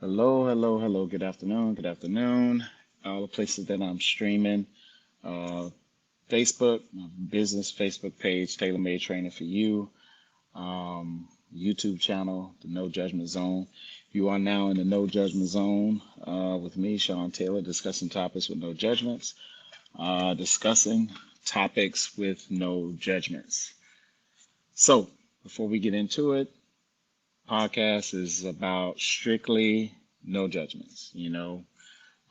Hello, hello, hello. Good afternoon. Good afternoon. All the places that I'm streaming. Uh, Facebook, my business Facebook page, Tailor Made Training for You. YouTube channel, the No Judgment Zone. You are now in the No Judgment Zone with me, Sean Taylor, discussing topics with no judgments. Discussing topics with no judgments. So, before we get into it, podcast is about strictly no judgments.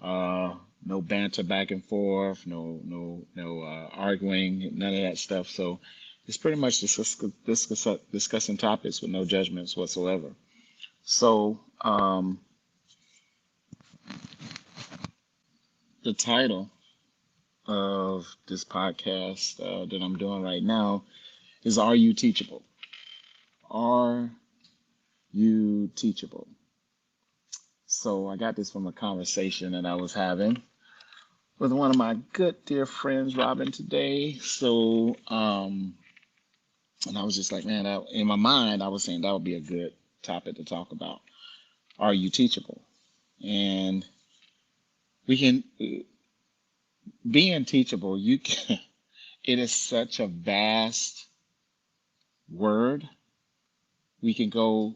Uh, no banter back and forth, no arguing, none of that stuff. So it's pretty much discussing topics with no judgments whatsoever. So the title of this podcast that I'm doing right now is "Are You Teachable?" Are you teachable? So I got this from a conversation that I was having with one of my good dear friends, Robin, today. And I was just like, man, in my mind, I was saying that would be a good topic to talk about. Are you teachable? And we can, being teachable, you can, it is such a vast word. We can go,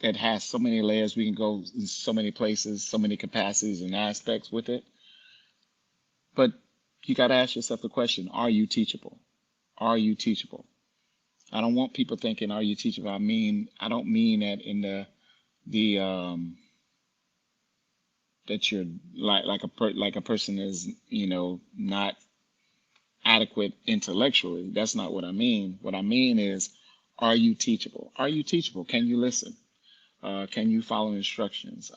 that has so many layers. We can go in so many places, so many capacities and aspects with it. But you got to ask yourself the question, are you teachable? Are you teachable? I don't want people thinking, are you teachable? I don't mean that in the that you're like a person is, not adequate intellectually. That's not what I mean. What I mean is, are you teachable? Are you teachable? Can you listen? Can you follow instructions?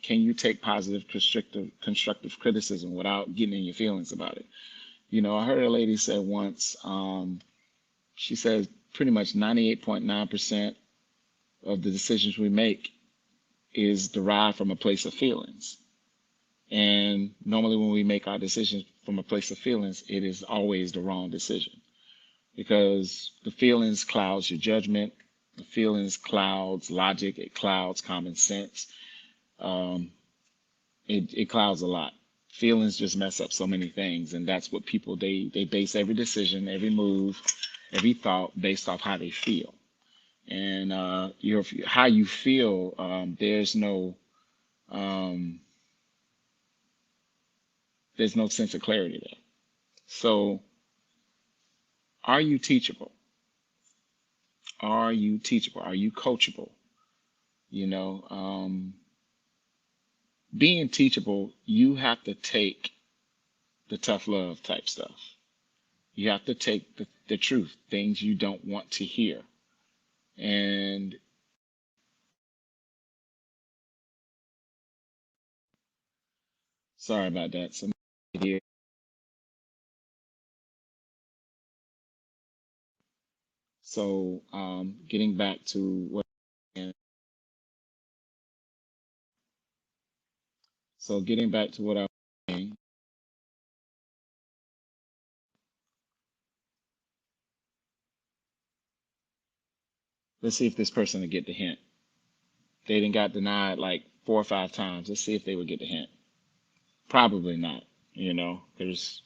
Can you take positive, constructive criticism without getting in your feelings about it? I heard a lady say once, she says pretty much 98.9% of the decisions we make is derived from a place of feelings. And normally when we make our decisions from a place of feelings, it is always the wrong decision because the feelings clouds your judgment. The feelings clouds logic. It clouds common sense. Um, it clouds a lot. Feelings just mess up so many things. And that's what people, they base every decision, every move, every thought based off how they feel. And how you feel, um, there's no sense of clarity there. So, are you teachable? Are you teachable? Are you coachable? You know, being teachable, you have to take the tough love type stuff. You have to take the truth, things you don't want to hear. And sorry about that. Somebody here. So, getting back to what, so getting back to what I was saying. Let's see if this person will get the hint. They didn't got denied like 4 or 5 times. Let's see if they would get the hint. Probably not. There's,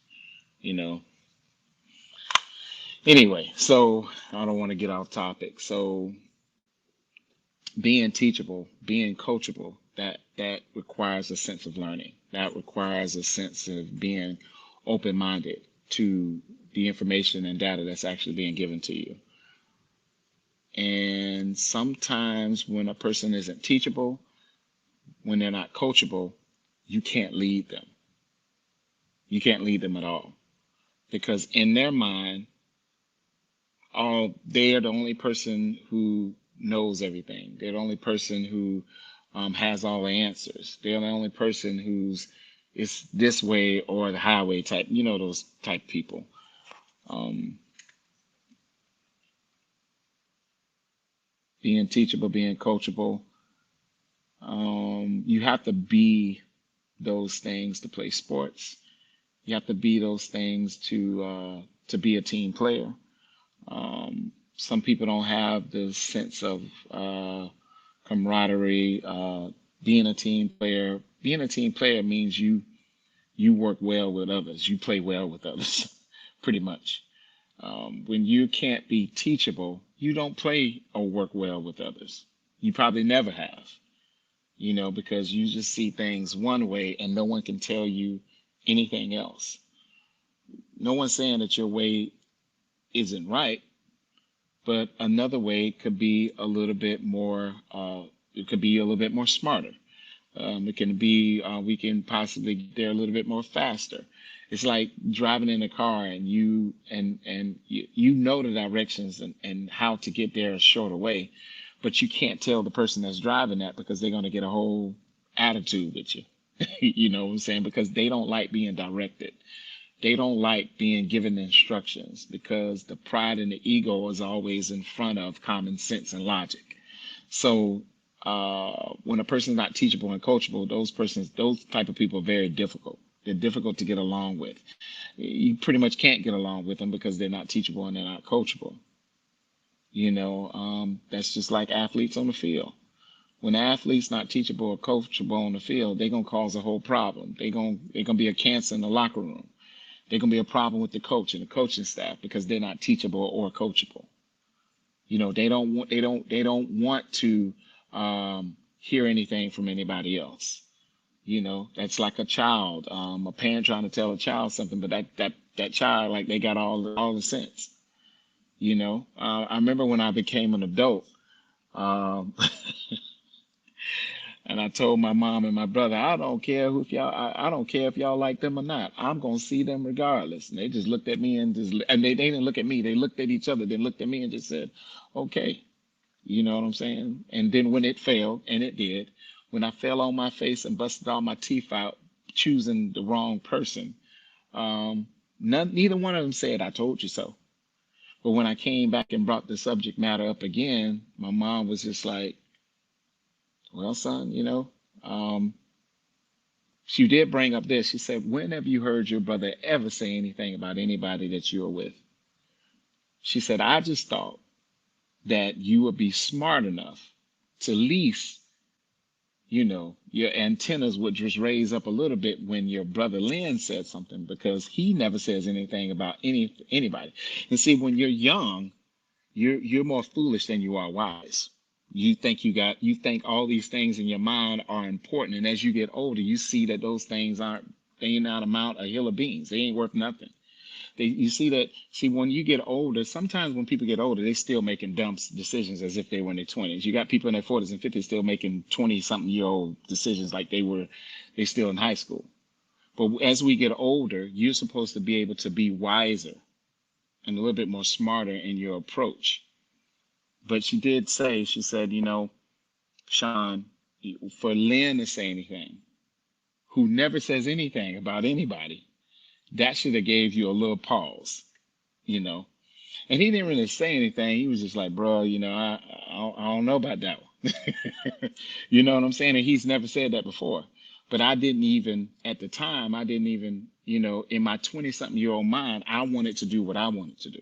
you know. Anyway, so I don't want to get off topic. So being teachable, being coachable, that requires a sense of learning. That requires a sense of being open-minded to the information and data that's actually being given to you. And sometimes when a person isn't teachable, when they're not coachable, you can't lead them. You can't lead them at all. Because in their mind, they are the only person who knows everything. They're the only person who has all the answers. They're the only person who's it's this way or the highway type. Those type people. Um, being teachable, being coachable. You have to be those things to play sports. You have to be those things to be a team player. Some people don't have the sense of camaraderie, Being a team player means you work well with others. You play well with others, pretty much. When you can't be teachable, you don't play or work well with others. You probably never have, because you just see things one way and no one can tell you anything else. No one's saying that your way isn't right, but another way could be a little bit more, it could be a little bit more smarter. It can be, we can possibly get there a little bit more faster. It's like driving in a car and you know the directions and how to get there a shorter way, but you can't tell the person that's driving that because they're going to get a whole attitude with you. You know what I'm saying? Because they don't like being directed. They don't like being given instructions because the pride and the ego is always in front of common sense and logic. So when a person's not teachable and coachable, those type of people are very difficult. They're difficult to get along with. You pretty much can't get along with them because they're not teachable and they're not coachable. That's just like athletes on the field. When an athlete's not teachable or coachable on the field, they're gonna cause a whole problem. They're gonna be a cancer in the locker room. They're gonna be a problem with the coach and the coaching staff because they're not teachable or coachable. They don't want to hear anything from anybody else. That's like a child, a parent trying to tell a child something, but that child, like, they got all the sense. I remember when I became an adult, um, and I told my mom and my brother, I don't care who if y'all, I don't care if y'all like them or not. I'm gonna see them regardless. And they just looked at me and they didn't look at me. They looked at each other, then looked at me and just said, okay. You know what I'm saying? And then when it failed, and it did, when I fell on my face and busted all my teeth out, choosing the wrong person, neither one of them said, I told you so. But when I came back and brought the subject matter up again, my mom was just like, well, son, she did bring up this. She said, when have you heard your brother ever say anything about anybody that you're with? She said, I just thought that you would be smart enough to at least, your antennas would just raise up a little bit when your brother Lynn said something, because he never says anything about anybody. And see, when you're young, you're more foolish than you are wise. You think all these things in your mind are important, and as you get older, you see that those things they ain't not amount a hill of beans. They ain't worth nothing. You see that. See, when you get older, sometimes when people get older, they still making dumb decisions as if they were in their 20s. You got people in their 40s and 50s still making 20-something-year-old decisions like they still in high school. But as we get older, you're supposed to be able to be wiser and a little bit more smarter in your approach. But she said, Sean, for Lynn to say anything, who never says anything about anybody, that should have gave you a little pause, you know. And he didn't really say anything. He was just like, bro, I don't know about that one. You know what I'm saying? And he's never said that before. But at the time, I didn't even, in my 20-something-year-old mind, I wanted to do what I wanted to do.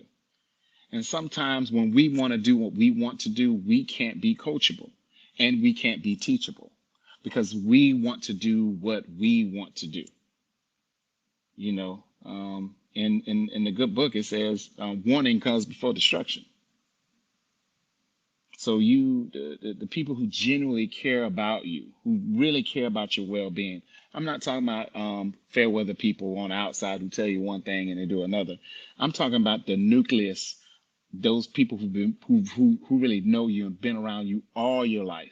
And sometimes when we want to do what we want to do, we can't be coachable and we can't be teachable because we want to do what we want to do. In the good book, it says, warning comes before destruction. So the people who genuinely care about you, who really care about your well-being. I'm not talking about fair weather people on the outside who tell you one thing and they do another. I'm talking about the nucleus, those people who really know you and been around you all your life.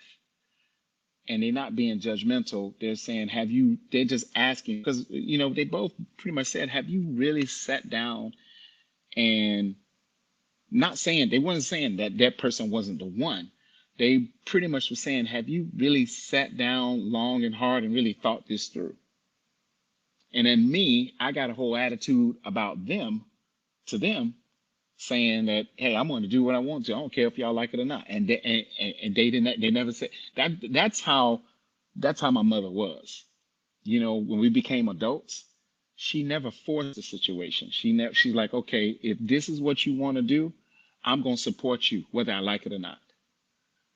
And they're not being judgmental. They're saying, they're just asking, because, they both pretty much said, have you really sat down and they weren't saying that that person wasn't the one. They pretty much were saying, have you really sat down long and hard and really thought this through? And then I got a whole attitude about to them, saying that, hey, I'm going to do what I want to. I don't care if y'all like it or not. And they never said that. That's how my mother was. When we became adults, she never forced the situation. She's like, okay, if this is what you want to do, I'm going to support you, whether I like it or not.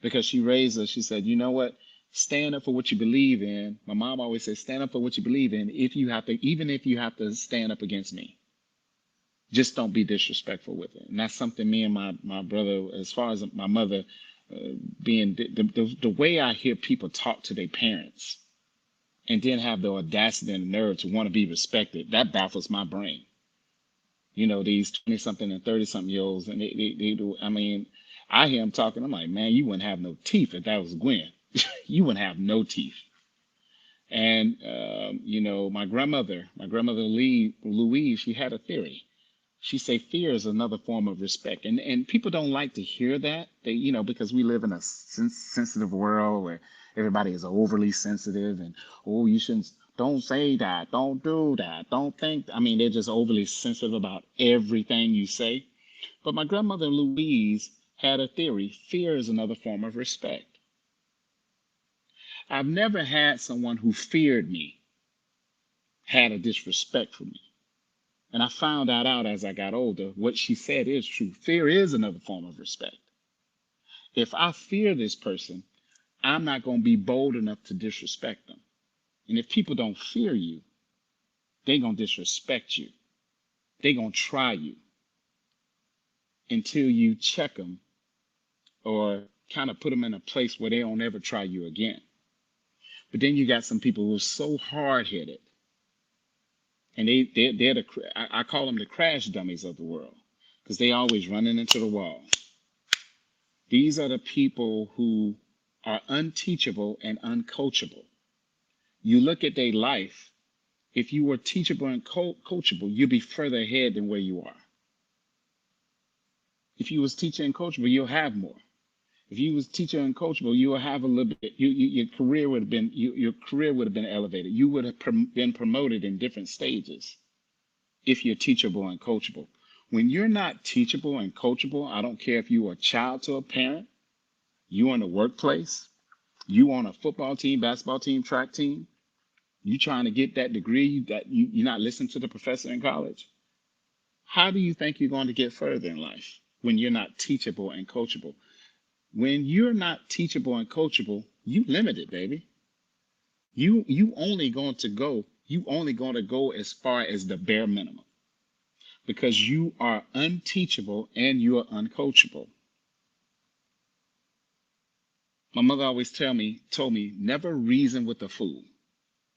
Because she raised us, she said, you know what? Stand up for what you believe in. My mom always says, stand up for what you believe in. If you have to, even if you have to stand up against me, just don't be disrespectful with it. And that's something me and my brother, as far as my mother, being the way I hear people talk to their parents and then have the audacity and the nerve to want to be respected, that baffles my brain. You know, these 20 something and 30 something year olds, and they do, I mean, I hear them talking, I'm like, man, you wouldn't have no teeth if that was Gwen. You wouldn't have no teeth. And, you know, my grandmother Louise, she had a theory. She say fear is another form of respect, and people don't like to hear that. They, you know, because we live in a sensitive world where everybody is overly sensitive, and oh, you shouldn't, don't say that, don't do that, don't think. I mean, they're just overly sensitive about everything you say. But my grandmother Louise had a theory: fear is another form of respect. I've never had someone who feared me had a disrespect for me. And I found that out as I got older. What she said is true. Fear is another form of respect. If I fear this person, I'm not going to be bold enough to disrespect them. And if people don't fear you, they're going to disrespect you. They're going to try you until you check them or kind of put them in a place where they don't ever try you again. But then you got some people who are so hard-headed, and they're I call them the crash dummies of the world, because they always running into the wall. These are the people who are unteachable and uncoachable. You look at their life, if you were teachable and coachable, you'd be further ahead than where you are. If you was teacher and coachable, you'll have more. If you was teacher and coachable, you will have a little bit. Your career would have been your career would have been elevated. You would have been promoted in different stages if you're teachable and coachable. When you're not teachable and coachable, I don't care if you are a child to a parent, you in the workplace, you on a football team, basketball team, track team, you trying to get that degree that you're not listening to the professor in college. How do you think you're going to get further in life when you're not teachable and coachable? When you're not teachable and coachable, you limited, baby. You only going to go as far as the bare minimum, because you are unteachable and you are uncoachable. My mother always told me, never reason with a fool,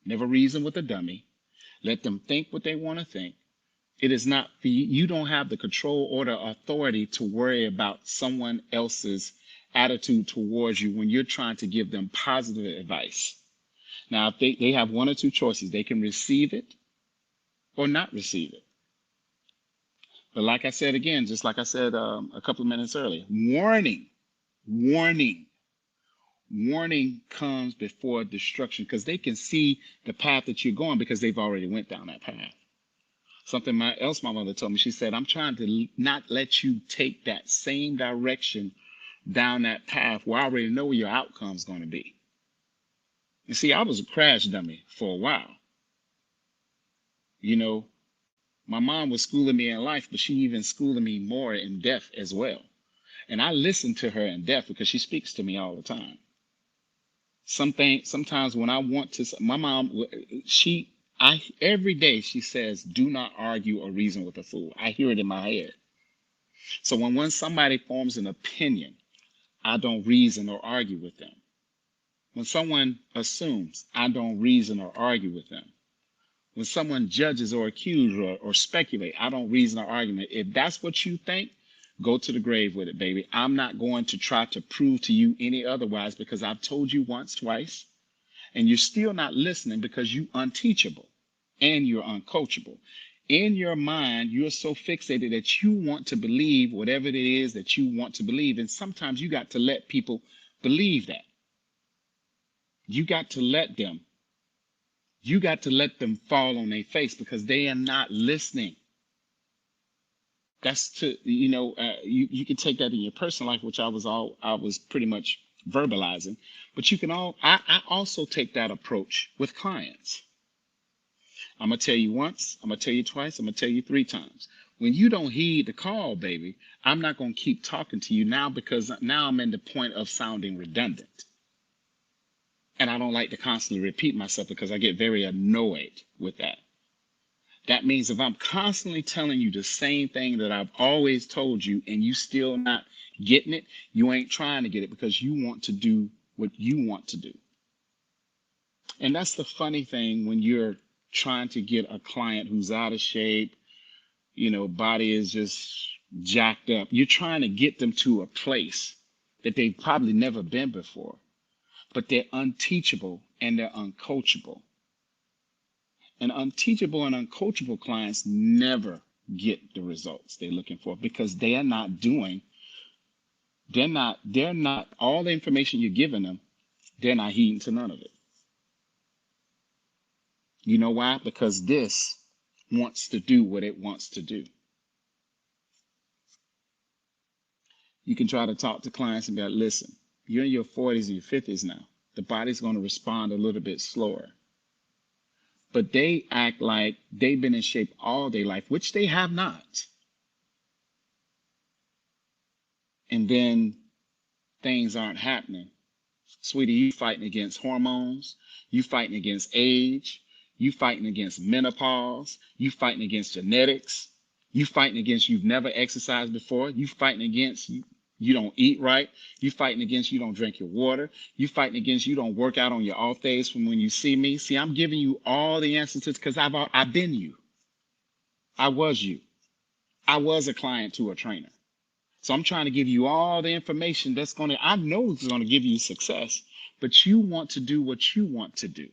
never reason with a dummy. Let them think what they want to think. It is not for you. You don't have the control or the authority to worry about someone else's attitude towards you when you're trying to give them positive advice. Now, if they have one or two choices, they can receive it or not receive it. But like I said again, just like I said a couple of minutes earlier, warning, warning, warning comes before destruction, because they can see the path that you're going because they've already went down that path. Something else my mother told me, she said, I'm trying to not let you take that same direction down that path where I already know where your outcome's going to be. You see, I was a crash dummy for a while. You know, my mom was schooling me in life, but she even schooling me more in death as well. And I listen to her in death because she speaks to me all the time. Sometimes when I want to, my mom, every day she says, do not argue or reason with a fool. I hear it in my head. So when somebody forms an opinion, I don't reason or argue with them. When someone assumes, I don't reason or argue with them. When someone judges or accuses or speculate, I don't reason or argue. If that's what you think, go to the grave with it, baby. I'm not going to try to prove to you any otherwise, because I've told you once, twice, and you're still not listening because you're unteachable and you're uncoachable. In your mind, you're so fixated that you want to believe whatever it is that you want to believe. And sometimes you got to let people believe that. You got to let them. You got to let them fall on their face because they are not listening. That's you can take that in your personal life, which I was pretty much verbalizing, but I also take that approach with clients. I'm gonna tell you once, I'm gonna tell you twice, I'm gonna tell you 3 times. When you don't heed the call, baby, I'm not gonna keep talking to you now, because now I'm in the point of sounding redundant. And I don't like to constantly repeat myself because I get very annoyed with that. That means if I'm constantly telling you the same thing that I've always told you and you still not getting it, you ain't trying to get it because you want to do what you want to do. And that's the funny thing when you're trying to get a client who's out of shape, body is just jacked up. You're trying to get them to a place that they've probably never been before, but they're unteachable and they're uncoachable. And unteachable and uncoachable clients never get the results they're looking for because they're not, all the information you're giving them, they're not heeding to none of it. You know why? Because this wants to do what it wants to do. You can try to talk to clients and be like, listen, you're in your 40s and your 50s now. The body's going to respond a little bit slower. But they act like they've been in shape all their life, which they have not. And then things aren't happening. Sweetie, you fighting against hormones. You fighting against age. You fighting against menopause. You fighting against genetics. You fighting against you've never exercised before. You fighting against you don't eat right. You fighting against you don't drink your water. You fighting against you don't work out on your off days from when you see me. See, I'm giving you all the answers because I've been you. I was you. I was a client to a trainer. So I'm trying to give you all the information I know it's going to give you success, but you want to do what you want to do.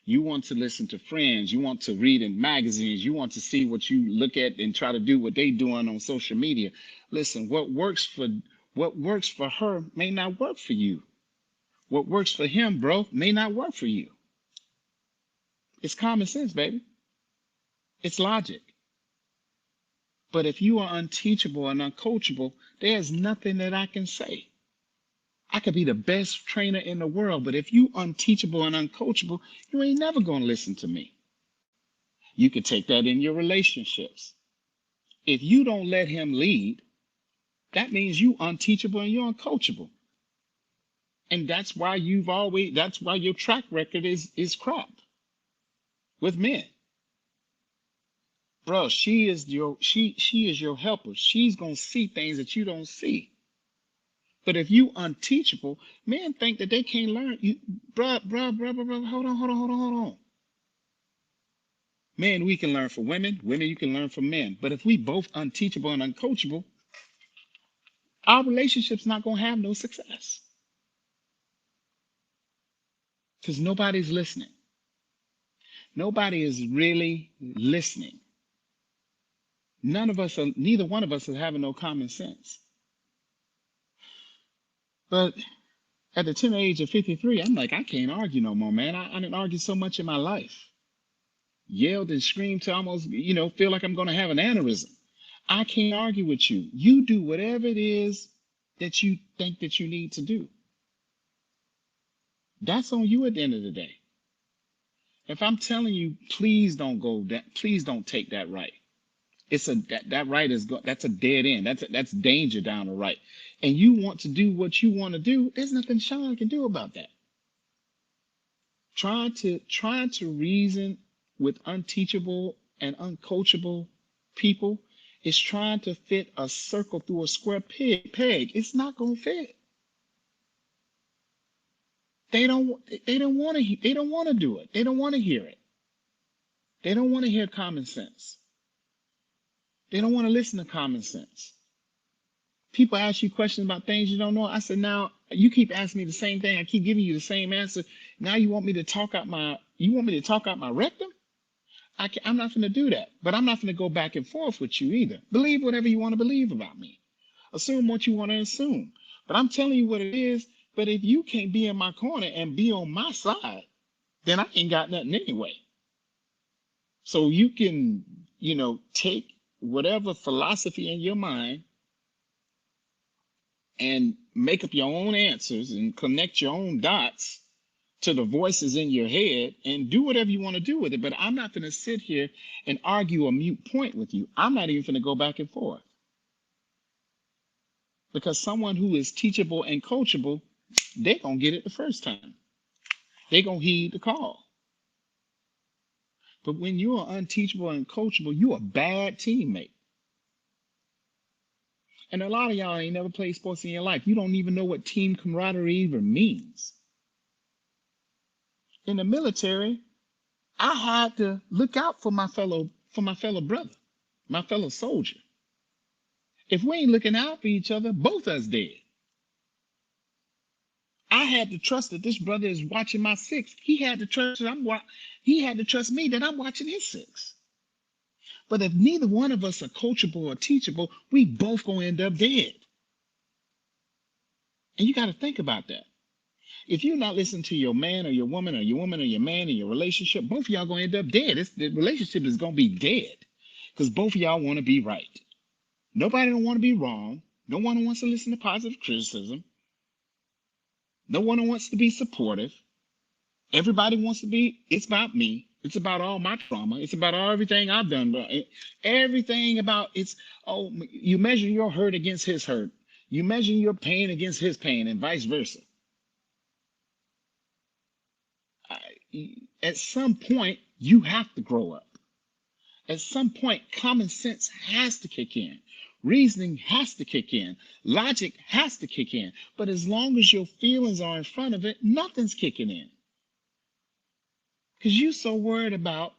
You want to listen to friends. You want to read in magazines. You want to see what you look at and try to do what they doing on social media. Listen, what works for her may not work for you. What works for him, bro, may not work for you. It's common sense, baby. It's logic. But if you are unteachable and uncoachable, there's nothing that I can say. I could be the best trainer in the world, but if you unteachable and uncoachable, you ain't never going to listen to me. You could take that in your relationships. If you don't let him lead, that means you unteachable and you're uncoachable. And that's why your track record is crap with men. Bro, she is your helper. She's going to see things that you don't see. But if you unteachable, men think that they can't learn. Bruh, hold on. Men, we can learn from women. Women, you can learn from men. But if we both unteachable and uncoachable, our relationship's not going to have no success. Because nobody's listening. Nobody is really listening. Neither one of us is having no common sense. But at the tender age of 53, I'm like, I can't argue no more, man. I didn't argue so much in my life. Yelled and screamed to almost, feel like I'm going to have an aneurysm. I can't argue with you. You do whatever it is that you think that you need to do. That's on you at the end of the day. If I'm telling you, please don't go that, please don't take that right. That right that's a dead end. That's danger down the right. And you want to do what you want to do. There's nothing Sean can do about that. Trying to reason with unteachable and uncoachable people is trying to fit a circle through a square peg. It's not gonna fit. They don't want to do it. They don't want to hear it. They don't want to hear common sense. They don't want to listen to common sense. People ask you questions about things you don't know. I said, now you keep asking me the same thing. I keep giving you the same answer. Now you want me to talk out my rectum? I'm not going to do that. But I'm not going to go back and forth with you either. Believe whatever you want to believe about me. Assume what you want to assume. But I'm telling you what it is. But if you can't be in my corner and be on my side, then I ain't got nothing anyway. So you can, take whatever philosophy in your mind and make up your own answers and connect your own dots to the voices in your head and do whatever you want to do with it. But I'm not going to sit here and argue a mute point with you. I'm not even going to go back and forth. Because someone who is teachable and coachable, they're going to get it the first time. They're going to heed the call. But when you are unteachable and coachable, you're a bad teammate. And a lot of y'all ain't never played sports in your life. You don't even know what team camaraderie even means. In the military, I had to look out for my fellow brother, my fellow soldier. If we ain't looking out for each other, both of us dead. I had to trust that this brother is watching my six. He had to trust that he had to trust me that I'm watching his six. But if neither one of us are coachable or teachable, we both gonna end up dead. And you got to think about that. If you're not listening to your man or your woman or your woman or your man in your relationship, both of y'all gonna end up dead. The relationship is gonna be dead because both of y'all want to be right. Nobody don't want to be wrong. No one wants to listen to positive criticism. No one wants to be supportive. Everybody wants to be, it's about me. It's about all my trauma. It's about everything I've done. Everything about oh, you measure your hurt against his hurt. You measure your pain against his pain and vice versa. At some point, you have to grow up. At some point, common sense has to kick in. Reasoning has to kick in. Logic has to kick in. But as long as your feelings are in front of it, nothing's kicking in. Because you're so worried about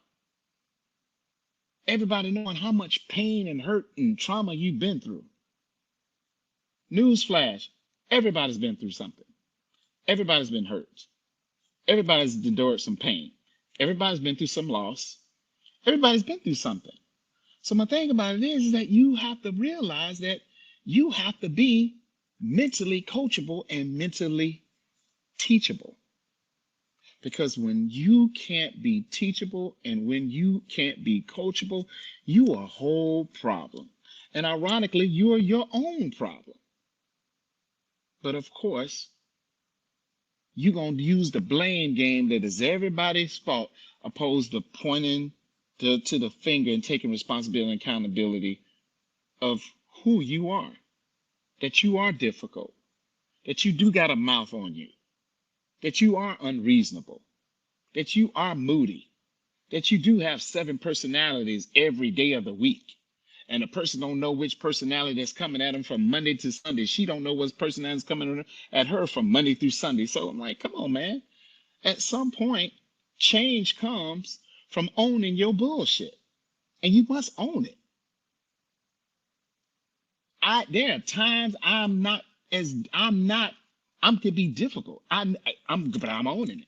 everybody knowing how much pain and hurt and trauma you've been through. Newsflash, everybody's been through something. Everybody's been hurt. Everybody's endured some pain. Everybody's been through some loss. Everybody's been through something. So my thing about it is that you have to realize that you have to be mentally coachable and mentally teachable. Because when you can't be teachable and when you can't be coachable, you are a whole problem. And ironically, you are your own problem. But of course, you're going to use the blame game that is everybody's fault, opposed to pointing to the finger and taking responsibility and accountability of who you are, that you are difficult, that you do got a mouth on you, that you are unreasonable, that you are moody, that you do have 7 personalities every day of the week. And a person don't know which personality that's coming at them from Monday to Sunday. She don't know what personality is coming at her from Monday through Sunday. So I'm like, come on, man. At some point, change comes from owning your bullshit. And you must own it. There are times I'm to be difficult. But I'm owning it.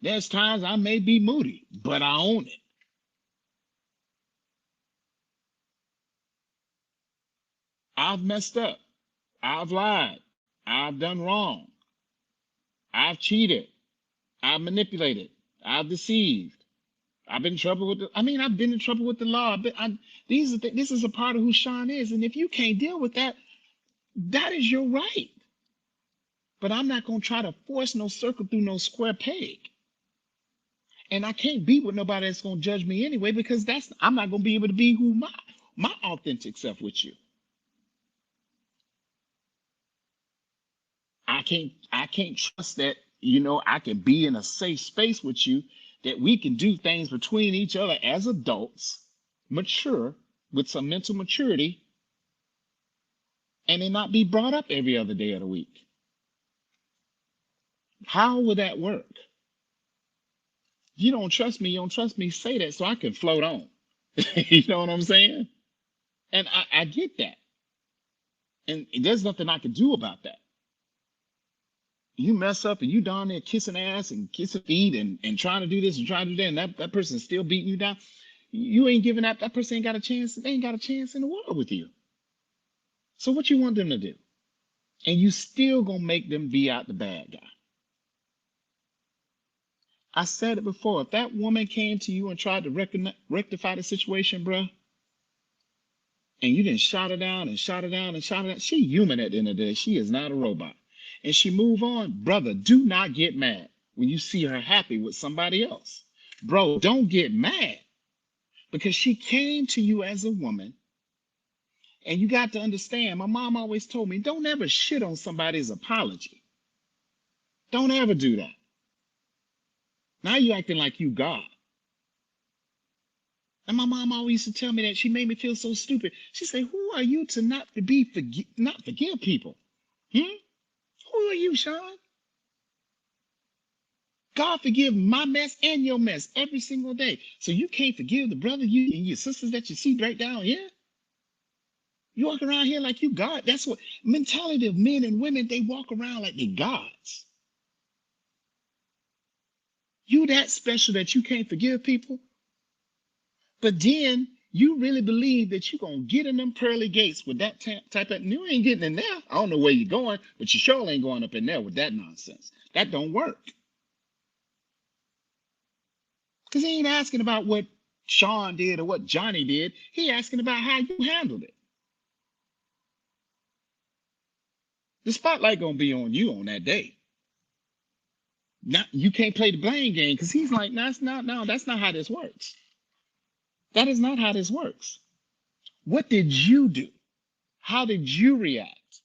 There's times I may be moody, but I own it. I've messed up. I've lied. I've done wrong. I've cheated. I've manipulated. I've deceived. I've been in trouble with I've been in trouble with the law. This is a part of who Sean is. And if you can't deal with that, that is your right. But I'm not going to try to force no circle through no square peg. And I can't be with nobody that's going to judge me anyway, because I'm not going to be able to be who my authentic self with you. I can't trust that, I can be in a safe space with you, that we can do things between each other as adults, mature, with some mental maturity, and it not be brought up every other day of the week. How will that work? You don't trust me, say that so I can float on. You know what I'm saying? And I get that. And there's nothing I can do about that. You mess up and you down there kissing ass and kissing feet and trying to do this and trying to do that, and that person's still beating you down. You ain't giving up. That person ain't got a chance. They ain't got a chance in the world with you. So what you want them to do? And you still gonna make them be out the bad guy. I said it before. If that woman came to you and tried to rectify the situation, bruh, and you didn't shot her down and shot her down and shot her down, she human at the end of the day. She is not a robot. And she move on, brother, do not get mad when you see her happy with somebody else. Bro, don't get mad, because she came to you as a woman. And you got to understand, my mom always told me, don't ever shit on somebody's apology. Don't ever do that. Now you acting like you God. And my mom always used to tell me that. She made me feel so stupid. She said, "Who are you to not forgive people? Hmm? Who are you, Sean? God forgive my mess and your mess every single day. So you can't forgive the brother you and your sisters that you see right down here? You walk around here like you God. That's what mentality of men and women, they walk around like they gods. You that special that you can't forgive people? But then you really believe that you're going to get in them pearly gates with that type of, you ain't getting in there. I don't know where you're going, but you sure ain't going up in there with that nonsense. That don't work. Because he ain't asking about what Sean did or what Johnny did. He asking about how you handled it. The spotlight going to be on you on that day. Not, you can't play the blame game because he's like, no, that's not how this works. That is not how this works. What did you do? How did you react?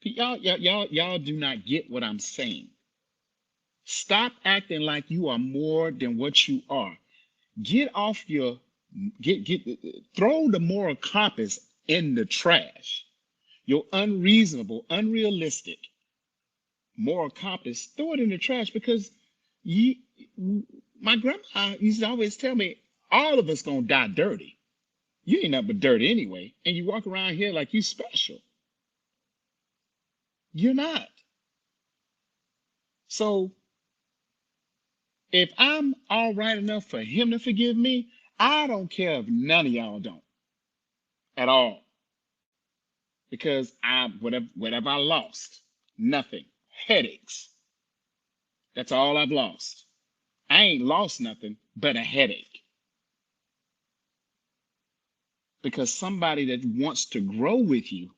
Y'all do not get what I'm saying. Stop acting like you are more than what you are. Get off your get throw the moral compass in the trash. Your unreasonable, unrealistic moral compass, throw it in the trash because you, my grandma used to always tell me, all of us gonna die dirty. You ain't nothing but dirt anyway, and you walk around here like you special. You're not. So if I'm all right enough for him to forgive me, I don't care if none of y'all don't at all. Because whatever I lost, nothing. Headaches. That's all I've lost. I ain't lost nothing but a headache. Because somebody that wants to grow with you,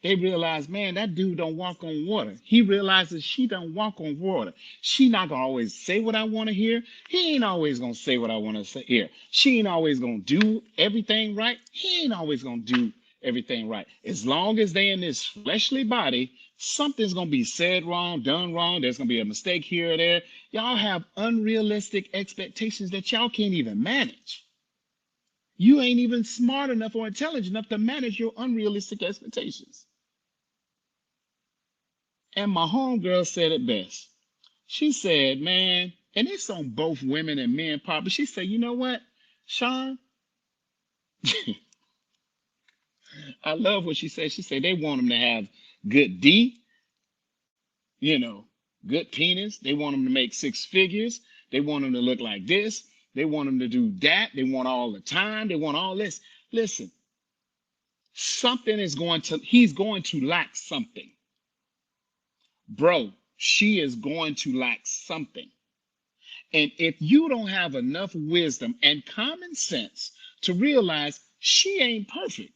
they realize, man, that dude don't walk on water. He realizes she don't walk on water. She not gonna always say what I want to hear. He ain't always gonna say what I want to hear. She ain't always gonna do everything right. He ain't always gonna do everything right. As long as they in this fleshly body, something's gonna be said wrong, done wrong. There's gonna be a mistake here or there. Y'all have unrealistic expectations that y'all can't even manage. You ain't even smart enough or intelligent enough to manage your unrealistic expectations. And my homegirl said it best. She said, man, and it's on both women and men part, but she said, you know what, Sean? I love what she said. She said they want them to have good D, you know, good penis. They want them to make six figures. They want them to look like this. They want them to do that. They want all the time. They want all this. Listen, he's going to lack something. Bro, she is going to lack something. And if you don't have enough wisdom and common sense to realize she ain't perfect,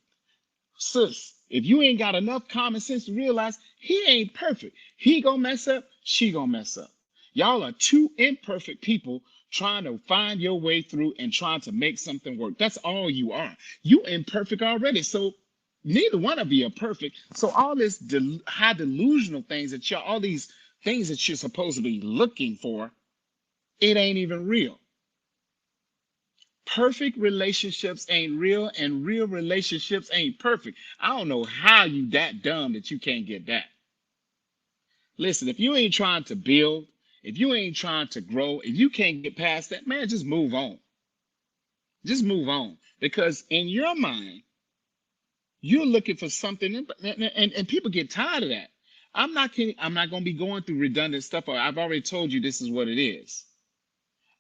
sis, if you ain't got enough common sense to realize he ain't perfect, he gonna mess up, she gonna mess up. Y'all are two imperfect people trying to find your way through and trying to make something work. That's all you are. You imperfect already. So neither one of you are perfect. So all this high delusional things that y'all, all these things that you're supposed to be looking for, it ain't even real. Perfect relationships ain't real, and real relationships ain't perfect. I don't know how you that dumb that you can't get that. Listen, if you ain't trying to build, if you ain't trying to grow, if you can't get past that, man, just move on. Just move on. Because in your mind, you're looking for something, and people get tired of that. I'm not kidding. I'm not going to be going through redundant stuff. I've already told you this is what it is.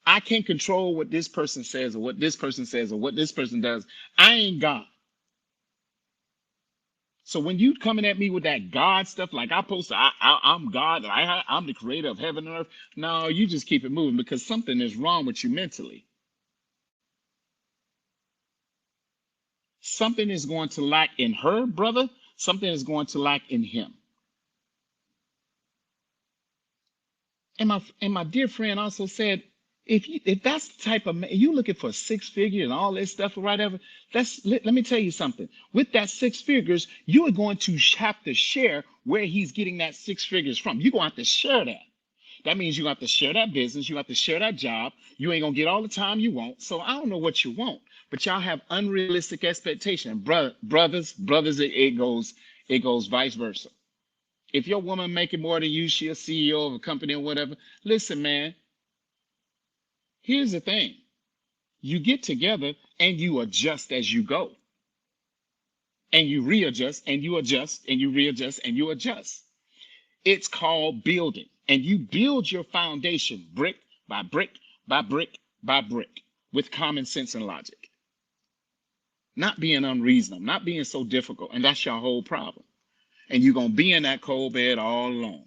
I can't control what this person says or what this person says or what this person does. I ain't God. So when you coming at me with that God stuff, like I'm God, I'm the creator of heaven and earth. No, you just keep it moving because something is wrong with you mentally. Something is going to lack in her, brother. Something is going to lack in him. And my dear friend also said, If that's the type of man you looking for, six figure and all this stuff or whatever, let me tell you something. With that six figures, you are going to have to share where he's getting that six figures from. You're gonna have to share that. That means you have to share that business, you have to share that job. You ain't gonna get all the time you want. So I don't know what you want, but y'all have unrealistic expectation. Brothers, it goes vice versa. If your woman making more than you, she a CEO of a company or whatever. Listen, man, here's the thing. You get together and you adjust as you go. And you readjust and you adjust and you readjust and you adjust. It's called building. And you build your foundation brick by brick by brick by brick with common sense and logic. Not being unreasonable, not being so difficult. And that's your whole problem. And you're going to be in that cold bed all alone.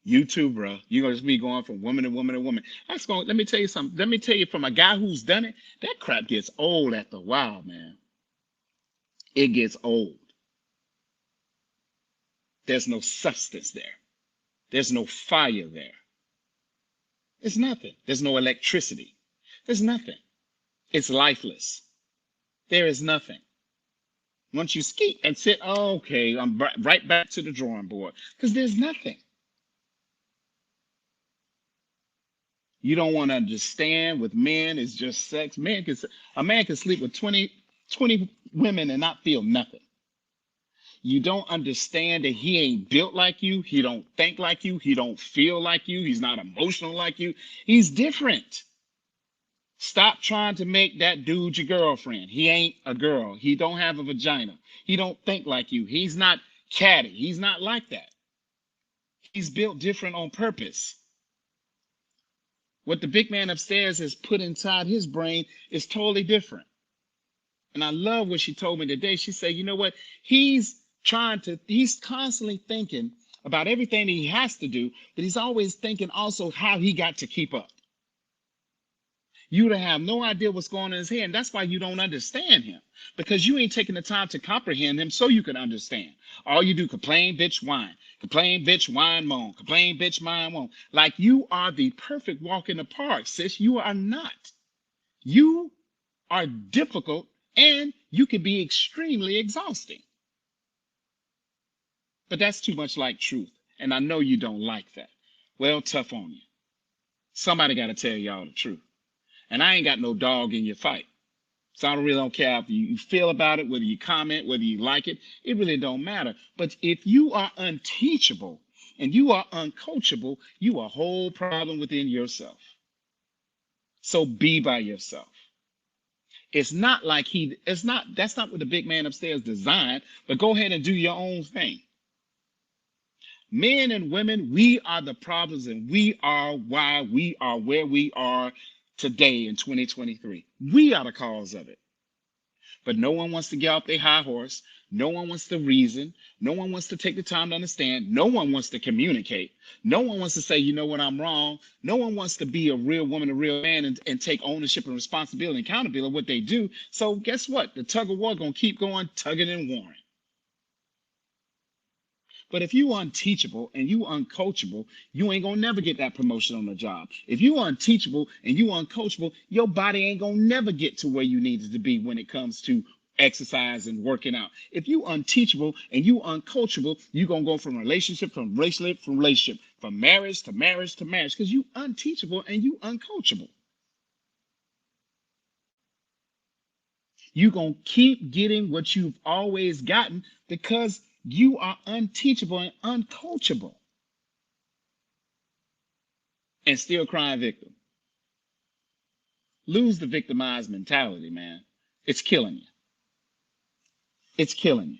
You too, bro. You're going to just be going from woman to woman to woman. Let me tell you something. Let me tell you from a guy who's done it, that crap gets old after a while, man. It gets old. There's no substance there. There's no fire there. There's nothing. There's no electricity. There's nothing. It's lifeless. There is nothing. Once you skip and sit, oh, okay, I'm right back to the drawing board because there's nothing. You don't want to understand with men, it's just sex. A man can sleep with 20 women and not feel nothing. You don't understand that he ain't built like you. He don't think like you. He don't feel like you. He's not emotional like you. He's different. Stop trying to make that dude your girlfriend. He ain't a girl. He don't have a vagina. He don't think like you. He's not catty. He's not like that. He's built different on purpose. What the big man upstairs has put inside his brain is totally different. And I love what she told me today. She said, you know what? He's constantly thinking about everything that he has to do, but he's always thinking also how he got to keep up. You don't have no idea what's going on in his head. And that's why you don't understand him, because you ain't taking the time to comprehend him so you can understand. All you do, complain, bitch, whine. Complain, bitch, whine, moan. Complain, bitch, whine, moan. Like you are the perfect walk in the park, sis. You are not. You are difficult and you can be extremely exhausting. But that's too much like truth. And I know you don't like that. Well, tough on you. Somebody got to tell y'all the truth. And I ain't got no dog in your fight. So I really don't care if you feel about it, whether you comment, whether you like it. It really don't matter. But if you are unteachable and you are uncoachable, you are a whole problem within yourself. So be by yourself. It's not like that's not what the big man upstairs designed, but go ahead and do your own thing. Men and women, we are the problems and we are why we are where we are today in 2023. We are the cause of it. But no one wants to get off their high horse. No one wants to reason. No one wants to take the time to understand. No one wants to communicate. No one wants to say, you know what, I'm wrong. No one wants to be a real woman, a real man, and take ownership and responsibility and accountability of what they do. So guess what? The tug of war going to keep going, tugging and warring. But if you unteachable and you uncoachable, you ain't gonna never get that promotion on the job. If you unteachable and you uncoachable, your body ain't gonna never get to where you need it to be when it comes to exercise and working out. If you unteachable and you uncoachable, you're gonna go from relationship, from marriage to marriage to marriage, because you unteachable and you uncoachable. You're gonna keep getting what you've always gotten because you are unteachable and uncoachable and still crying victim. Lose the victimized mentality, man. It's killing you. It's killing you.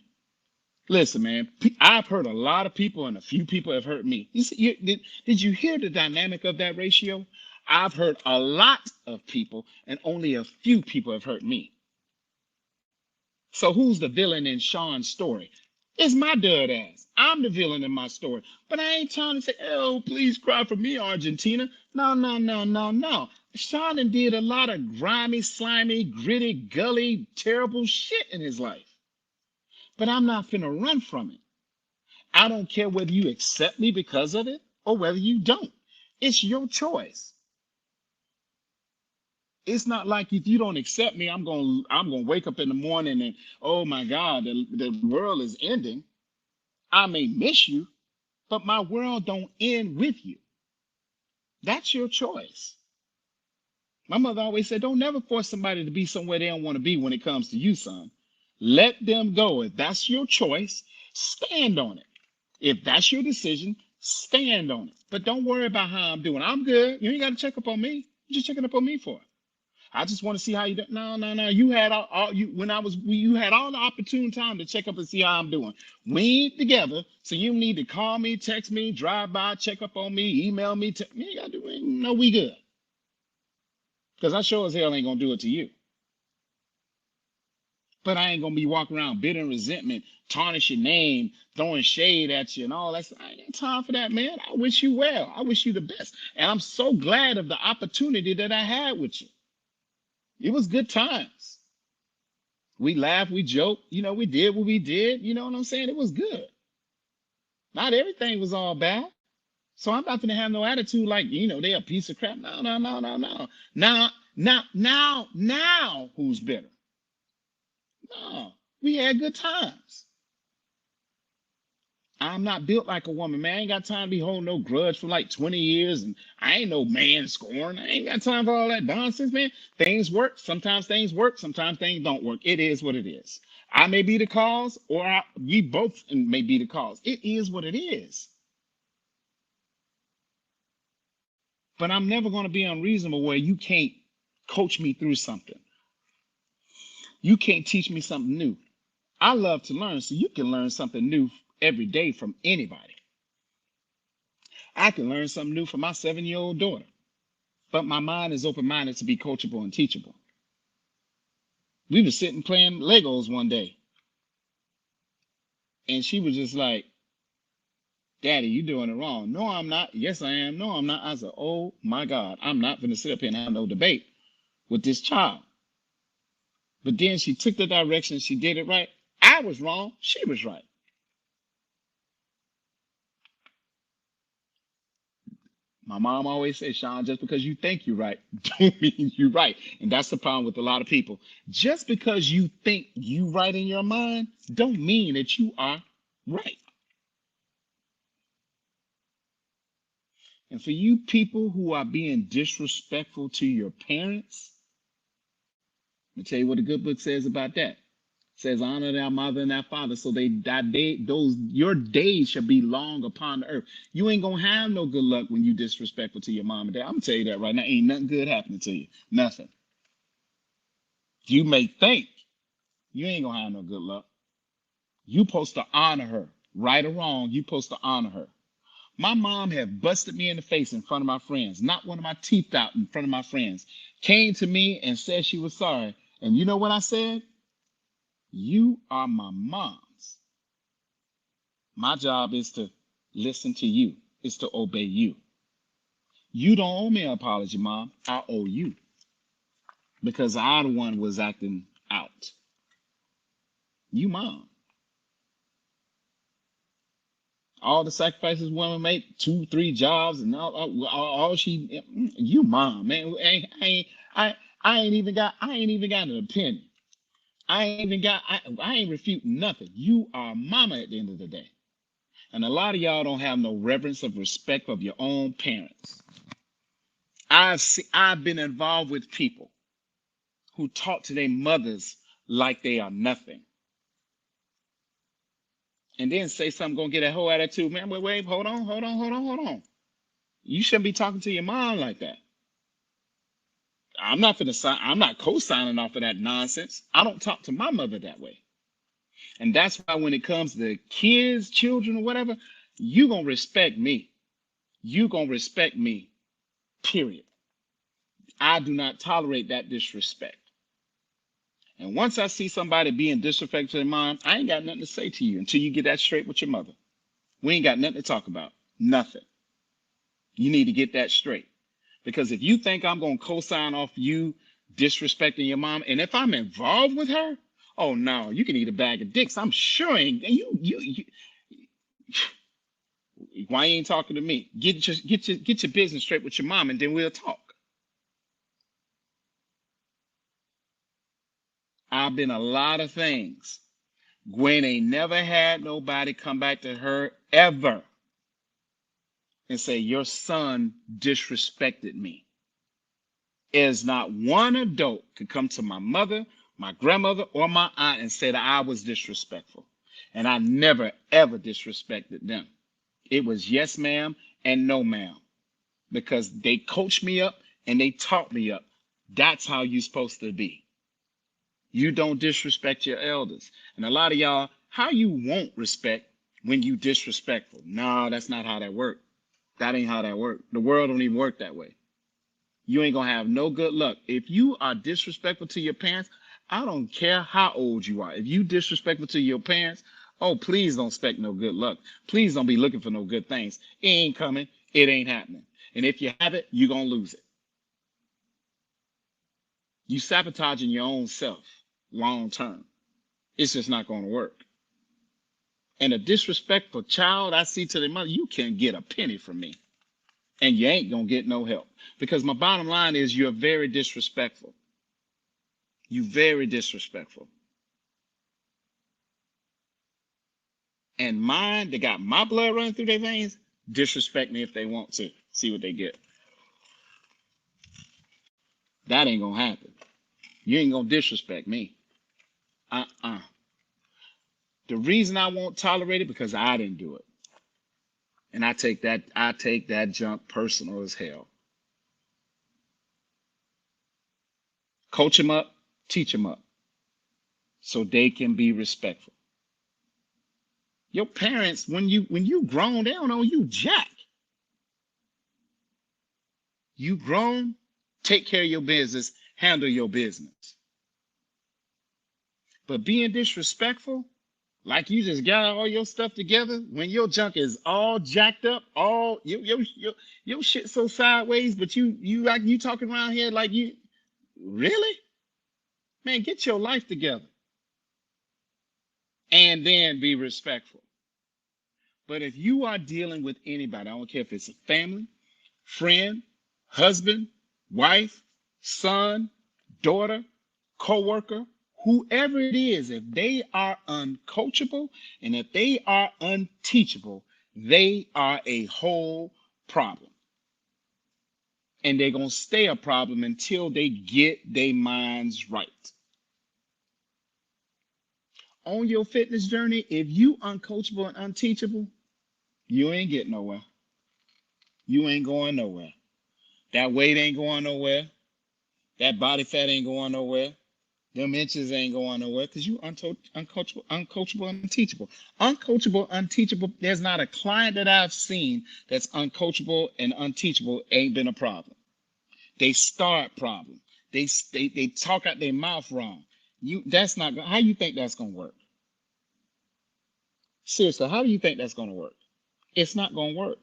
Listen, man, I've hurt a lot of people and a few people have hurt me. Did you hear the dynamic of that ratio? I've hurt a lot of people and only a few people have hurt me. So who's the villain in Sean's story? It's my dirt ass. I'm the villain in my story. But I ain't trying to say, oh, please cry for me, Argentina. No. Sean did a lot of grimy, slimy, gritty, gully, terrible shit in his life. But I'm not finna run from it. I don't care whether you accept me because of it or whether you don't. It's your choice. It's not like if you don't accept me, I'm gonna wake up in the morning and oh my God, the world is ending. I may miss you, but my world don't end with you. That's your choice. My mother always said, don't never force somebody to be somewhere they don't want to be when it comes to you, son. Let them go. If that's your choice, stand on it. If that's your decision, stand on it. But don't worry about how I'm doing. I'm good. You ain't got to check up on me. You just checking up on me for it. I just want to see how you do. No, no, no. You had all you when I was you had all the opportune time to check up and see how I'm doing. We ain't together, so you need to call me, text me, drive by, check up on me, email me. You ain't gotta do it. No, we good. Because I sure as hell ain't gonna do it to you. But I ain't gonna be walking around bitter and resentment, tarnish your name, throwing shade at you and all that. I ain't got time for that, man. I wish you well. I wish you the best. And I'm so glad of the opportunity that I had with you. It was good times. We laughed, we joked, we did what we did. You know what I'm saying? It was good. Not everything was all bad. So I'm not gonna have no attitude like, they a piece of crap. No, no, no, no, no. Now, who's bitter? No, we had good times. I'm not built like a woman, man. I ain't got time to be holding no grudge for like 20 years, and I ain't no man scorn. I ain't got time for all that nonsense, man. Things work. Sometimes things work. Sometimes things don't work. It is what it is. I may be the cause, or we both may be the cause. It is what it is. But I'm never going to be unreasonable where you can't coach me through something. You can't teach me something new. I love to learn, so you can learn something new every day from anybody. I can learn something new from my 7-year-old daughter. But my mind is open-minded to be coachable and teachable. We were sitting playing Legos one day, and she was just like, Daddy, you doing it wrong. No, I'm not. Yes, I am. No, I'm not. I said, oh my God, I'm not going to sit up here and have no debate with this child. But then she took the direction. She did it right. I was wrong. She was right. My mom always says, Sean, just because you think you're right, don't mean you're right. And that's the problem with a lot of people. Just because you think you right in your mind, don't mean that you are right. And for you people who are being disrespectful to your parents, let me tell you what the good book says about that. It says, honor thy mother and thy father, so your days shall be long upon the earth. You ain't gonna have no good luck when you disrespectful to your mom and dad. I'm gonna tell you that right now. Ain't nothing good happening to you. Nothing. You may think you ain't gonna have no good luck. You supposed to honor her. Right or wrong, you supposed to honor her. My mom had busted me in the face in front of my friends, knocked one of my teeth out in front of my friends, came to me and said she was sorry. And you know what I said? You are my mom's. My job is to listen to you, is to obey you. You don't owe me an apology, Mom. I owe you because I the one was acting out. You, Mom. All the sacrifices women make, 2, 3 jobs, and all she, you, Mom, man. I ain't even got an opinion. I ain't refute nothing. You are mama at the end of the day. And a lot of y'all don't have no reverence of respect of your own parents. I've been involved with people who talk to their mothers like they are nothing. And then say something gonna get a whole attitude. Man, wait, hold on. You shouldn't be talking to your mom like that. I'm not co-signing off of that nonsense. I don't talk to my mother that way. And that's why when it comes to kids, children, or whatever, you gonna respect me. You gonna respect me, period. I do not tolerate that disrespect. And once I see somebody being disrespectful to their mom, I ain't got nothing to say to you until you get that straight with your mother. We ain't got nothing to talk about. Nothing. You need to get that straight. Because if you think I'm going to co-sign off you disrespecting your mom, and if I'm involved with her, oh no, you can eat a bag of dicks. I'm sure ain't you why you ain't talking to me? Get your business straight with your mom, and then we'll talk. I've been a lot of things. Gwen ain't never had nobody come back to her ever and say, your son disrespected me. There's not one adult could come to my mother, my grandmother, or my aunt and say that I was disrespectful. And I never, ever disrespected them. It was yes, ma'am, and no, ma'am. Because they coached me up and they taught me up. That's how you're supposed to be. You don't disrespect your elders. And a lot of y'all, how you want respect when you disrespectful? No, that's not how that works. That ain't how that works. The world don't even work that way. You ain't gonna have no good luck. If you are disrespectful to your parents, I don't care how old you are. If you disrespectful to your parents, oh, please don't expect no good luck. Please don't be looking for no good things. It ain't coming. It ain't happening. And if you have it, you're gonna lose it. You sabotaging your own self long term. It's just not gonna work. And a disrespectful child I see to their mother, you can't get a penny from me. And you ain't gonna get no help. Because my bottom line is you're very disrespectful. You very disrespectful. And mine, they got my blood running through their veins, disrespect me if they want to. See what they get. That ain't gonna happen. You ain't gonna disrespect me. The reason I won't tolerate it because I didn't do it. And I take that junk personal as hell. Coach them up, teach them up, so they can be respectful. Your parents, when you grown, they don't owe you jack. You grown, take care of your business, handle your business. But being disrespectful, like you just got all your stuff together, when your junk is all jacked up, all your shit so sideways, but you like you talking around here like you really? Man, get your life together. And then be respectful. But if you are dealing with anybody, I don't care if it's a family, friend, husband, wife, son, daughter, co-worker, whoever it is, if they are uncoachable and if they are unteachable, they are a whole problem. And they're going to stay a problem until they get their minds right. On your fitness journey, if you uncoachable and unteachable, you ain't getting nowhere. You ain't going nowhere. That weight ain't going nowhere. That body fat ain't going nowhere. Them inches ain't going nowhere because you uncoachable, and unteachable. Uncoachable, unteachable. There's not a client that I've seen that's uncoachable and unteachable ain't been a problem. They start problems. They talk out their mouth wrong. That's not how you think that's gonna work. Seriously, how do you think that's gonna work? It's not gonna work.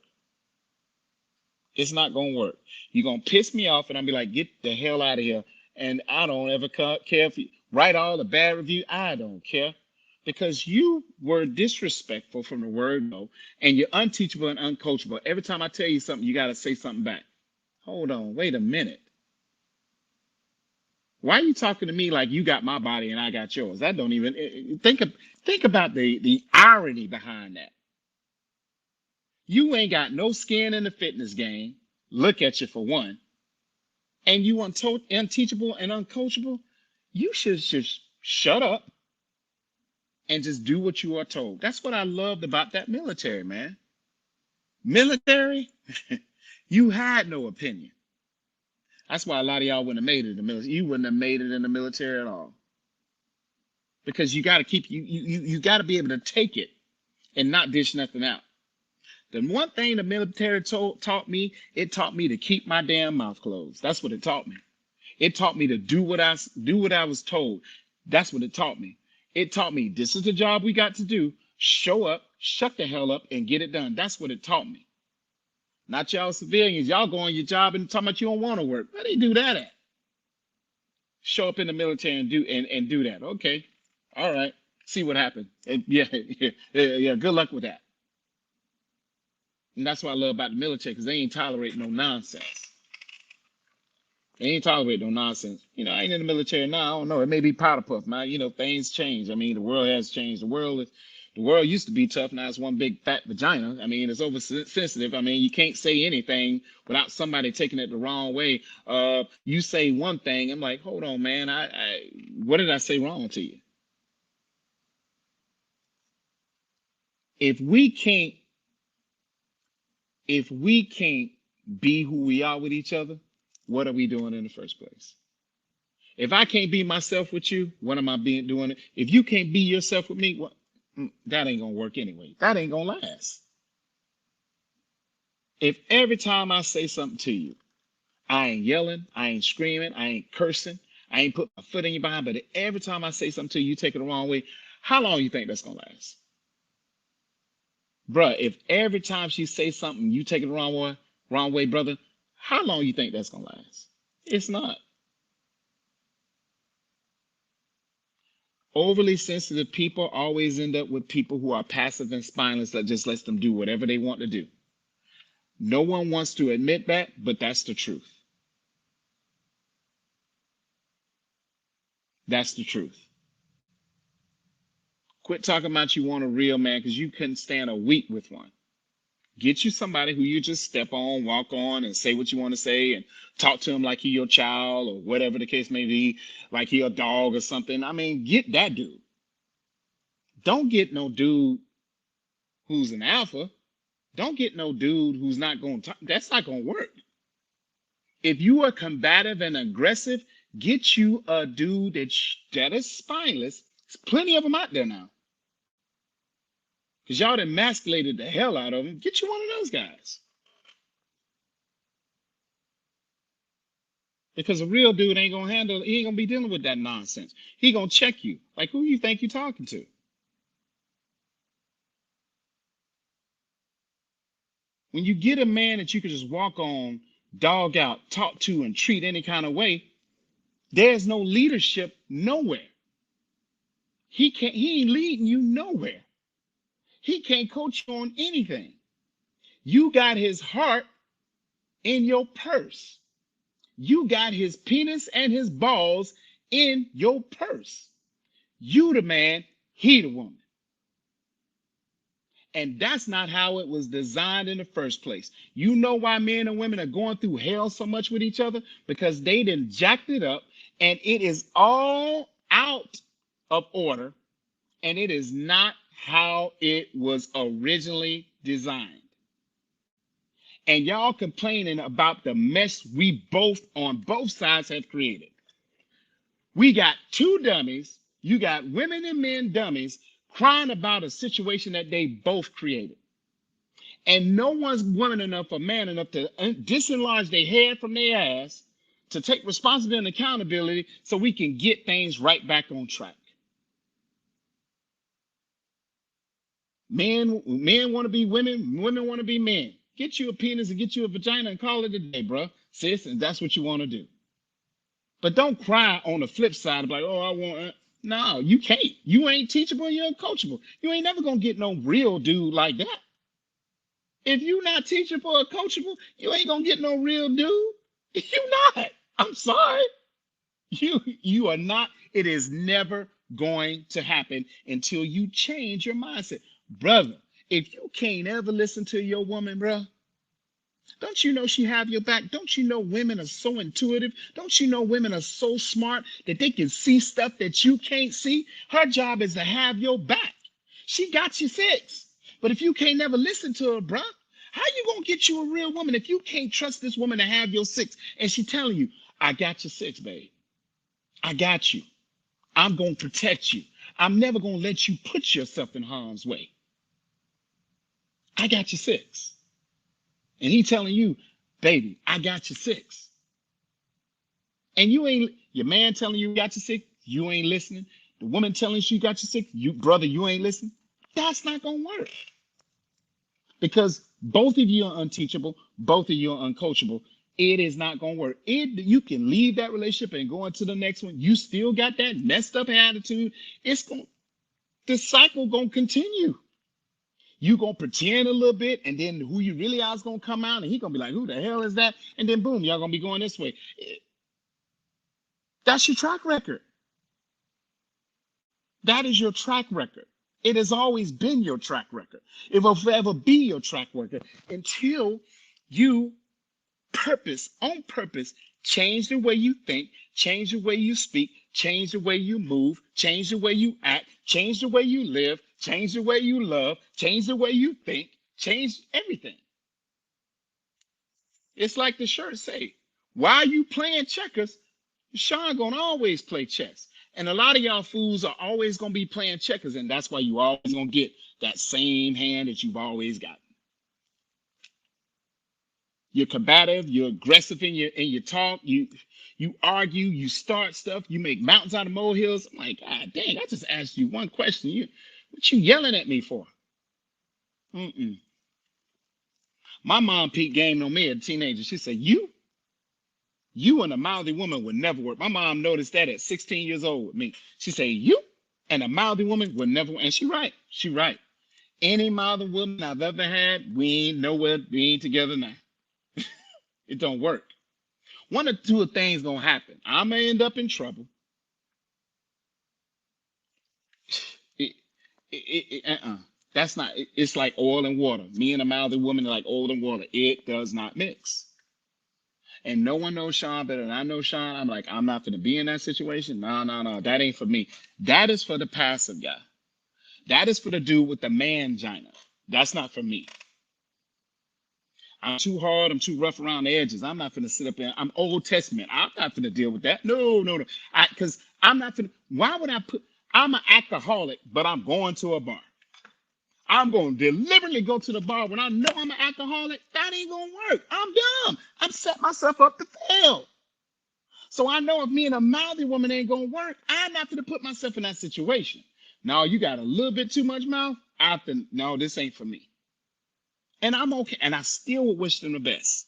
It's not gonna work. You're gonna piss me off, and I'll be like, "Get the hell out of here!" And I don't ever care if you write all the bad reviews. I don't care because you were disrespectful from the word go, and you're unteachable and uncoachable. Every time I tell you something, you gotta say something back. Hold on, wait a minute. Why are you talking to me like you got my body and I got yours? That don't even think about the irony behind that. You ain't got no skin in the fitness game. Look at you for one. And you unteachable and uncoachable. You should just shut up and just do what you are told. That's what I loved about that military, man. Military, you had no opinion. That's why a lot of y'all wouldn't have made it in the military. You wouldn't have made it in the military at all. Because you got to keep you got to be able to take it and not dish nothing out. The one thing the military taught me, it taught me to keep my damn mouth closed. That's what it taught me. It taught me to do what I was told. That's what it taught me. It taught me this is the job we got to do. Show up, shut the hell up, and get it done. That's what it taught me. Not y'all civilians. Y'all go on your job and talking about you don't want to work. Where they do that at? Show up in the military and do that. Okay. All right. See what happens. Yeah. Good luck with that. And that's what I love about the military, because they ain't tolerating no nonsense. They ain't tolerate no nonsense. I ain't in the military now. I don't know. It may be powder puff, man. Things change. I mean, the world has changed. The world used to be tough. Now it's one big fat vagina. I mean, it's oversensitive. I mean, you can't say anything without somebody taking it the wrong way. You say one thing, I'm like, hold on, man. What did I say wrong to you? If we can't, if we can't be who we are with each other, what are we doing in the first place? If I can't be myself with you, what am I doing? If you can't be yourself with me, what? That ain't gonna work anyway. That ain't gonna last. If every time I say something to you, I ain't yelling, I ain't screaming, I ain't cursing, I ain't put my foot in your behind, but every time I say something to you, you take it the wrong way, how long you think that's gonna last? Bruh, if every time she says something, you take it the wrong way, brother, how long you think that's gonna last? It's not. Overly sensitive people always end up with people who are passive and spineless that just lets them do whatever they want to do. No one wants to admit that, but that's the truth. That's the truth. Quit talking about you want a real man because you couldn't stand a week with one. Get you somebody who you just step on, walk on, and say what you want to say and talk to him like he your child or whatever the case may be, like he a dog or something. I mean, get that dude. Don't get no dude who's an alpha. Don't get no dude who's not going to, that's not going to work. If you are combative and aggressive, get you a dude that is spineless. There's plenty of them out there now. Because y'all emasculated the hell out of them. Get you one of those guys. Because a real dude ain't gonna he ain't gonna be dealing with that nonsense. He gonna check you. Like, who you think you talking to? When you get a man that you can just walk on, dog out, talk to, and treat any kind of way, there's no leadership nowhere. He ain't leading you nowhere. He can't coach you on anything. You got his heart in your purse. You got his penis and his balls in your purse. You the man, he the woman. And that's not how it was designed in the first place. You know why men and women are going through hell so much with each other? Because they done jacked it up and it is all out of order and it is not how it was originally designed. And y'all complaining about the mess we both on both sides have created. We got two dummies. You got women and men dummies crying about a situation that they both created. And no one's woman enough or man enough to disenlarge their head from their ass to take responsibility and accountability so we can get things right back on track. Men want to be women, women want to be men. Get you a penis and get you a vagina and call it a day, bro, sis, and that's what you want to do. But don't cry on the flip side of like, oh, I want. No, you can't. You ain't teachable. You're uncoachable. You ain't never gonna get no real dude like that. If you not teachable or coachable, you ain't gonna get no real dude. You not. I'm sorry. You are not. It is never going to happen until you change your mindset, brother. If you can't ever listen to your woman, bro, don't you know she have your back? Don't you know women are so intuitive? Don't you know women are so smart that they can see stuff that you can't see? Her job is to have your back. She got you fixed. But if you can't never listen to her, bruh, how you gonna get you a real woman if you can't trust this woman to have your six? And she telling you, I got your six, babe. I got you. I'm gonna protect you. I'm never gonna let you put yourself in harm's way. I got your six. And he telling you, baby, I got your six. And you ain't, your man telling you got your six, you ain't listening. The woman telling you she got your six, you brother, you ain't listening. That's not gonna work. Because both of you are unteachable, both of you are uncoachable. It is not gonna work. You can leave that relationship and go into the next one. You still got that messed up attitude. The cycle gonna continue. You gonna pretend a little bit, and then who you really are is gonna come out, and he gonna be like, "Who the hell is that?" And then boom, y'all gonna be going this way. That's your track record. That is your track record. It has always been your track record. It will forever be your track record until you on purpose, change the way you think, change the way you speak, change the way you move, change the way you act, change the way you live, change the way you love, change the way you think, change everything. It's like the shirt say, why you playing checkers? Sean gonna always play chess. And a lot of y'all fools are always gonna be playing checkers, and that's why you always gonna get that same hand that you've always got. You're combative, you're aggressive in your talk, you argue, you start stuff, you make mountains out of molehills. I'm like, God dang, I just asked you one question. What you yelling at me for? Mm-mm. My mom peaked game on me as a teenager. She said, you and a mouthy woman would never work. My mom noticed that at 16 years old with me. She said, you and a mouthy woman would never work. And she right. She right. Any mouthy woman I've ever had, we ain't nowhere, we ain't together now. It don't work. One or two things gonna happen. I'm gonna end up in trouble. It, That's not. It's like oil and water. Me and a mouthy woman are like oil and water. It does not mix. And no one knows Sean better than I know Sean. I'm like, I'm not gonna be in that situation. No, no, no. That ain't for me. That is for the passive guy. That is for the dude with the mangina. That's not for me. I'm too hard. I'm too rough around the edges. I'm not gonna sit up there. I'm Old Testament. I'm not gonna deal with that. No, no, no. Because I'm not gonna. Why would I put? I'm an alcoholic, but I'm going to a bar. I'm going to deliberately go to the bar when I know I'm an alcoholic. That ain't gonna work. I'm dumb. I'm set myself up to fail. So I know if me and a mouthy woman ain't gonna work, I'm not gonna put myself in that situation. No, you got a little bit too much mouth. No, this ain't for me. And I'm okay. And I still would wish them the best.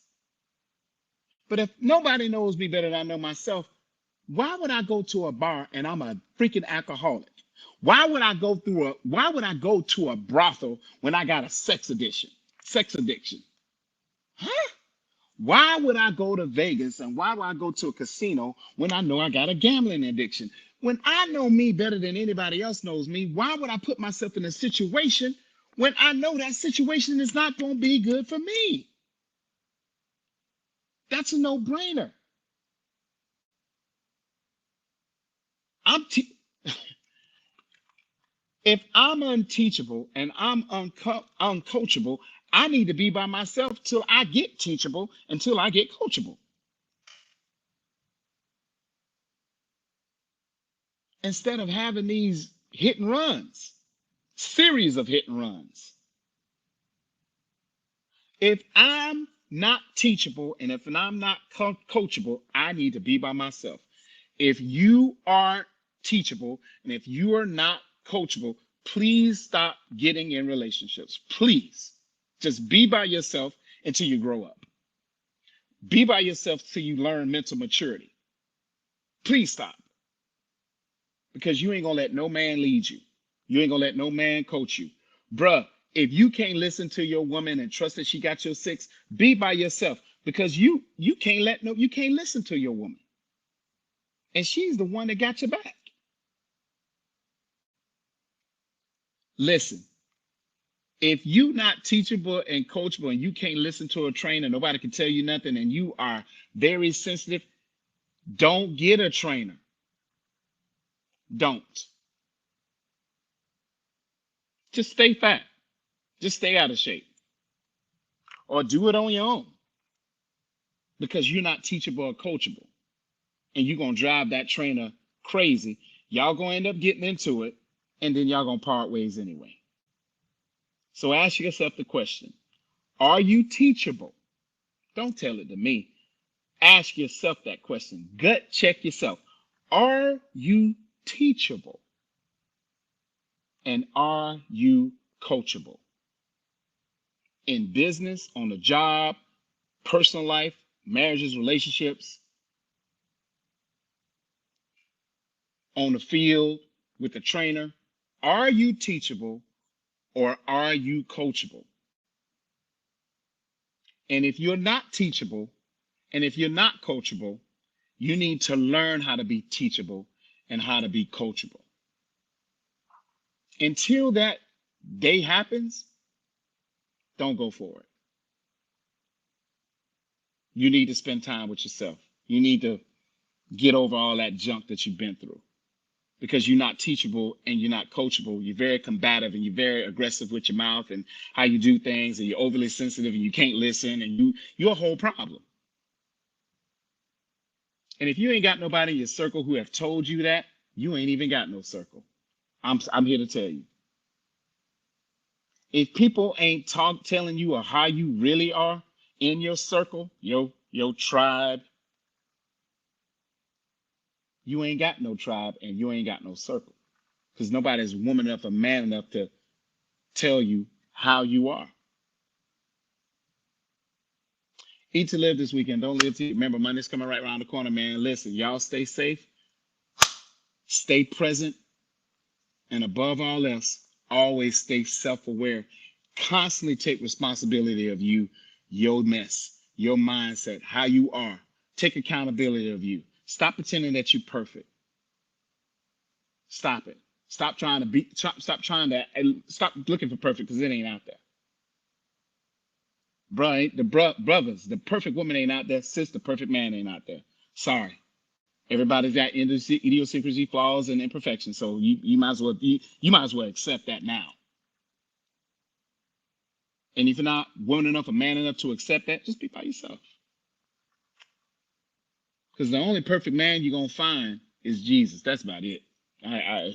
But if nobody knows me better than I know myself, why would I go to a bar and I'm a freaking alcoholic? Why would I go to a brothel when I got a sex addiction? Sex addiction. Huh? Why would I go to Vegas and why would I go to a casino when I know I got a gambling addiction? When I know me better than anybody else knows me, why would I put myself in a situation when I know that situation is not going to be good for me? That's a no-brainer. I'm te- if I'm unteachable and I'm uncoachable, I need to be by myself till I get teachable, until I get coachable. Instead of having these hit and runs, series of hit and runs. If I'm not teachable and if I'm not coachable, I need to be by myself. If you are teachable and if you are not coachable, please stop getting in relationships. Please just be by yourself until you grow up. Be by yourself till you learn mental maturity. Please stop, because you ain't gonna let no man lead you. You ain't gonna let no man coach you. Bruh, if you can't listen to your woman and trust that she got your six, be by yourself, because you can't listen to your woman. And she's the one that got your back. Listen, if you not teachable and coachable and you can't listen to a trainer, nobody can tell you nothing, and you are very sensitive, don't get a trainer. Don't. Just stay fat. Just stay out of shape. Or do it on your own, because you're not teachable or coachable. And you're going to drive that trainer crazy. Y'all going to end up getting into it, and then y'all going to part ways anyway. So ask yourself the question, are you teachable? Don't tell it to me. Ask yourself that question. Gut check yourself. Are you teachable? And are you coachable? In business, on the job, personal life, marriages, relationships, on the field, with the trainer, are you teachable or are you coachable? And if you're not teachable and if you're not coachable, You need to learn how to be teachable and how to be coachable. Until that day happens, don't go for it. You need to spend time with yourself. You need to get over all that junk that you've been through, because you're not teachable and you're not coachable. You're very combative and you're very aggressive with your mouth and how you do things, and you're overly sensitive and you can't listen, and you're a whole problem. And if you ain't got nobody in your circle who have told you that, you ain't even got no circle. I'm here to tell you. If people ain't telling you how you really are in your circle, your tribe, you ain't got no tribe and you ain't got no circle. Because nobody's woman enough or man enough to tell you how you are. Eat to live this weekend. Don't live to remember Monday's coming right around the corner, man. Listen, y'all stay safe, stay present, and above all else, always stay self-aware. Constantly take responsibility of you, your mess, your mindset, how you are. Take accountability of you. Stop pretending that you're perfect. Stop it. Stop trying to be. Stop trying to. Stop looking for perfect, because it ain't out there. Brothers, the perfect woman ain't out there. Sis, the perfect man ain't out there. Sorry. Everybody's got idiosyncrasy, flaws, and imperfections. So you might as well you might as well accept that now. And if you're not woman enough or man enough to accept that, just be by yourself. Because the only perfect man you're gonna find is Jesus. That's about it.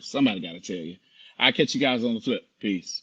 Somebody got to tell you. I'll catch you guys on the flip. Peace.